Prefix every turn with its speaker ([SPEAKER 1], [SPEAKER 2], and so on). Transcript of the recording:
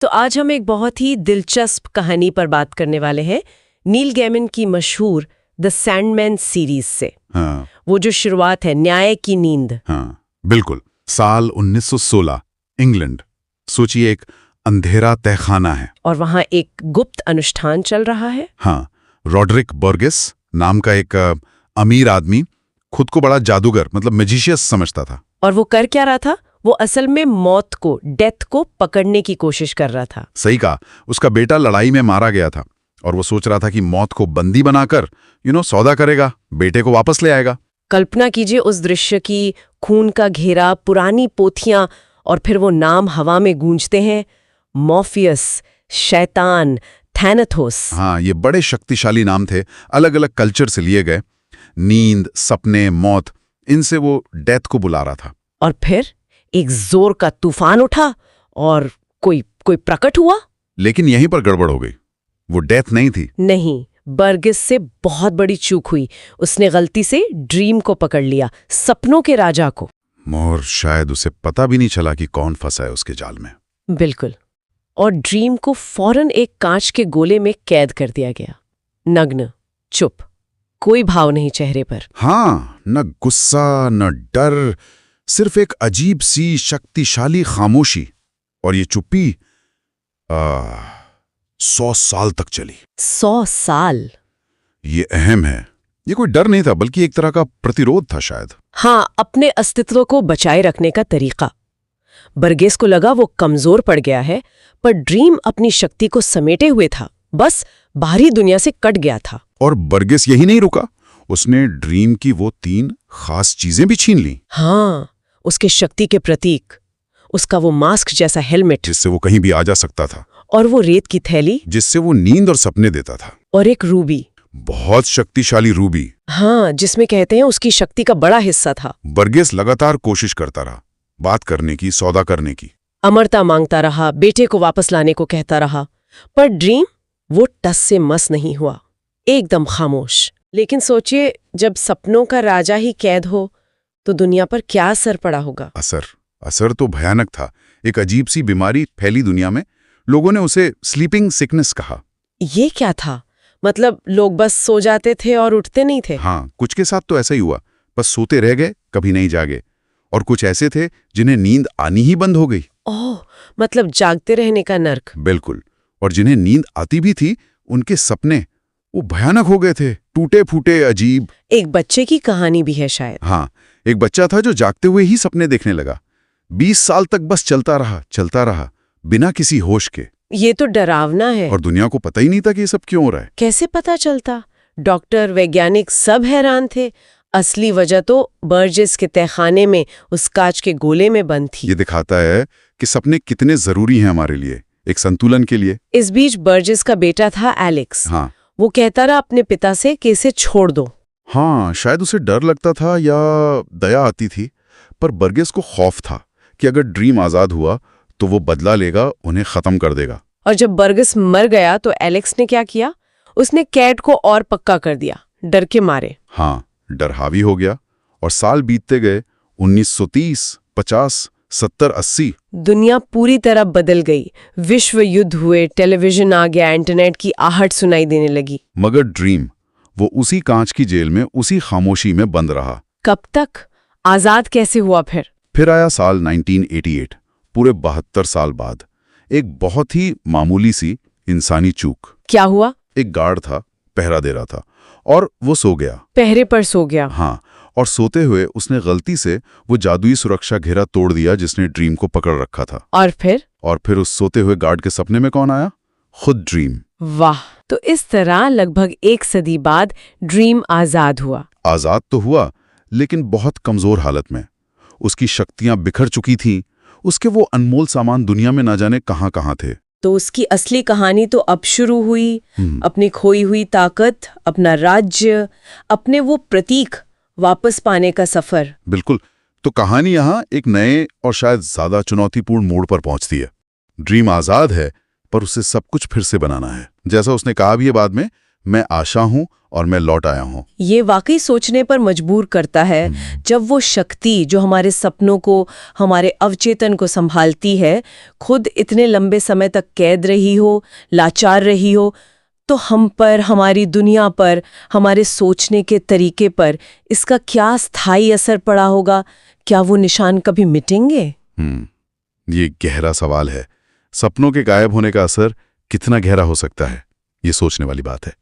[SPEAKER 1] तो आज हम एक बहुत ही दिलचस्प कहानी पर बात करने वाले हैं, नील गैमन की मशहूर द सैंडमैन सीरीज से।
[SPEAKER 2] हाँ,
[SPEAKER 1] वो जो शुरुआत है न्याय की नींद।
[SPEAKER 2] हाँ, बिल्कुल। साल 1916, इंग्लैंड। सोचिए, एक अंधेरा तहखाना है।
[SPEAKER 1] और वहाँ एक गुप्त अनुष्ठान चल रहा है।
[SPEAKER 2] हाँ, रॉड्रिक बर्गेस नाम का एक अमीर आदमी खुद को बड़ा जादूगर मतलब मैजिशियस समझता था।
[SPEAKER 1] और वो कर क्या रहा था? वो असल में मौत को, डेथ को पकड़ने की कोशिश कर रहा था।
[SPEAKER 2] सही कहा। उसका बेटा लड़ाई में मारा गया था और वो सोच रहा था कि मौत को बंदी बनाकर सौदा करेगा, बेटे को वापस ले आएगा।
[SPEAKER 1] कल्पना कीजिए उस दृश्य की, खून का घेरा, पुरानी पोथियां, और फिर वो नाम हवा में गूंजते हैं, मॉर्फियस, शैतान, थैनाथोस।
[SPEAKER 2] हाँ, ये बड़े शक्तिशाली नाम थे, अलग अलग कल्चर से लिए गए। नींद, सपने, मौत, इनसे वो डेथ को बुला रहा था।
[SPEAKER 1] और फिर एक जोर का तूफान उठा और कोई प्रकट हुआ।
[SPEAKER 2] लेकिन यहीं पर गड़बड़ हो गई। वो डेथ नहीं थी।
[SPEAKER 1] नहीं, बर्गिस से बहुत बड़ी चूक हुई। उसने गलती से ड्रीम को पकड़ लिया, सपनों के राजा को।
[SPEAKER 2] और शायद उसे पता भी नहीं चला कि कौन फंसा है उसके जाल में।
[SPEAKER 1] बिल्कुल। और ड्रीम को फौरन एक कांच के गोले में कैद कर दिया गया। नग्न, चुप, कोई भाव नहीं चेहरे पर।
[SPEAKER 2] हाँ, न गुस्सा न डर, सिर्फ एक अजीब सी शक्तिशाली खामोशी। और ये चुप्पी 100 साल तक चली।
[SPEAKER 1] 100 साल।
[SPEAKER 2] ये अहम है। ये कोई डर नहीं था, बल्कि एक तरह का प्रतिरोध था शायद।
[SPEAKER 1] हाँ, अपने अस्तित्व को बचाए रखने का तरीका। बर्गेस को लगा वो कमजोर पड़ गया है, पर ड्रीम अपनी शक्ति को समेटे हुए था, बस बाहरी दुनिया से कट गया था।
[SPEAKER 2] और बर्गेस यही नहीं रुका, उसने ड्रीम की वो 3 खास चीजें भी छीन ली।
[SPEAKER 1] हाँ, उसके शक्ति के प्रतीक, उसका वो मास्क जैसा हेलमेट,
[SPEAKER 2] जिससे वो कहीं भी आ जा सकता था,
[SPEAKER 1] और वो रेत की थैली,
[SPEAKER 2] जिससे वो नींद और सपने देता था,
[SPEAKER 1] और एक रूबी,
[SPEAKER 2] बहुत शक्तिशाली रूबी।
[SPEAKER 1] हाँ, जिसमें कहते हैं उसकी शक्ति का बड़ा हिस्सा था।
[SPEAKER 2] बर्गेस लगातार कोशिश करता रहा, बात करने की, सौदा करने की,
[SPEAKER 1] अमरता मांगता रहा, बेटे को वापस लाने को कहता रहा, पर ड्रीम वो टस से मस नहीं हुआ, एकदम खामोश। लेकिन सोचिए, जब सपनों का राजा ही कैद हो तो दुनिया पर क्या असर पड़ा होगा।
[SPEAKER 2] असर तो भयानक था। एक अजीब सी बीमारी फैली दुनिया में। लोगों ने उसे स्लीपिंग सिकनेस कहा।
[SPEAKER 1] ये क्या था? मतलब लोग बस सो जाते थे और उठते नहीं थे?
[SPEAKER 2] हाँ, कुछ के साथ तो ऐसा ही हुआ, बस सोते रह गए, कभी नहीं जागे। और कुछ ऐसे थे जिन्हें नींद आनी ही बंद हो गई।
[SPEAKER 1] ओह, मतलब जागते रहने का नर्क।
[SPEAKER 2] बिल्कुल। और जिन्हें नींद आती भी थी, उनके सपने वो भयानक हो गए थे, टूटे फूटे, अजीब।
[SPEAKER 1] एक बच्चे की कहानी भी है शायद।
[SPEAKER 2] हाँ, एक बच्चा था जो जागते हुए ही सपने देखने लगा। 20 साल तक बस चलता रहा, बिना किसी होश के।
[SPEAKER 1] ये तो डरावना है।
[SPEAKER 2] और दुनिया को पता ही नहीं था कि ये सब क्यों हो रहा है।
[SPEAKER 1] कैसे पता चलता? डॉक्टर, वैज्ञानिक सब हैरान थे। असली वजह तो बर्जेस के तहखाने में उस कांच के गोले में बंद थी।
[SPEAKER 2] ये दिखाता है कि सपने कितने जरूरी हैं हमारे लिए, एक संतुलन के लिए।
[SPEAKER 1] इस बीच बर्जेस का बेटा था एलेक्स।
[SPEAKER 2] हाँ,
[SPEAKER 1] वो कहता रहा अपने पिता से कि इसे छोड़ दो।
[SPEAKER 2] हाँ, शायद उसे डर लगता था या दया आती थी, पर बर्गेस को खौफ था कि अगर ड्रीम आजाद हुआ तो वो बदला लेगा, उन्हें खत्म कर देगा।
[SPEAKER 1] और जब बर्गेस मर गया तो एलेक्स ने क्या किया? उसने कैट को और पक्का कर दिया, डर के मारे।
[SPEAKER 2] हाँ, डर हावी हो गया और साल बीतते गए। 1930, 50, 70, 80।
[SPEAKER 1] दुनिया पूरी तरह बदल गई। विश्व युद्ध हुए, टेलीविजन आ गया, इंटरनेट की आहट सुनाई देने लगी।
[SPEAKER 2] मगर ड्रीम, वो उसी कांच की जेल में, उसी खामोशी में बंद रहा।
[SPEAKER 1] कब तक? आजाद कैसे हुआ फिर?
[SPEAKER 2] फिर आया साल 1988, पूरे 72 साल बाद। एक बहुत ही मामूली सी इंसानी चूक।
[SPEAKER 1] क्या हुआ?
[SPEAKER 2] एक गार्ड था, पहरा दे रहा था और वो सो गया।
[SPEAKER 1] पहरे पर सो गया।
[SPEAKER 2] हाँ, और सोते हुए उसने गलती से वो जादुई सुरक्षा घेरा तोड़ दिया जिसने ड्रीम को पकड़ रखा था।
[SPEAKER 1] और फिर
[SPEAKER 2] उस सोते हुए गार्ड के सपने में कौन आया? खुद ड्रीम।
[SPEAKER 1] वाह! तो इस तरह लगभग 1 सदी बाद ड्रीम आजाद हुआ।
[SPEAKER 2] आजाद तो हुआ, लेकिन बहुत कमजोर हालत में। उसकी शक्तियां बिखर चुकी थीं। उसके वो अनमोल सामान दुनिया में ना जाने कहां थे।
[SPEAKER 1] तो उसकी असली कहानी तो अब शुरू हुई। अपनी खोई हुई ताकत, अपना राज्य, अपने वो प्रतीक वापस पाने का सफर।
[SPEAKER 2] बिल्कुल। तो कहानी यहाँ एक नए और शायद ज्यादा चुनौतीपूर्ण मोड़ पर पहुंचती है। ड्रीम आजाद है, पर उसे सब कुछ फिर से बनाना है। जैसा उसने कहा भी है बाद में, मैं आशा हूं और मैं लौट आया हूं।
[SPEAKER 1] ये वाकई सोचने पर मजबूर करता है। जब वो शक्ति जो हमारे सपनों को, हमारे अवचेतन को संभालती है, खुद इतने लंबे समय तक कैद रही हो, लाचार रही हो, तो हम पर, हमारी दुनिया पर, हमारे सोचने के तरीके पर इसका क्या स्थायी असर पड़ा होगा? क्या वो निशान कभी मिटेंगे?
[SPEAKER 2] ये गहरा सवाल है। सपनों के गायब होने का असर कितना गहरा हो सकता है, ये सोचने वाली बात है।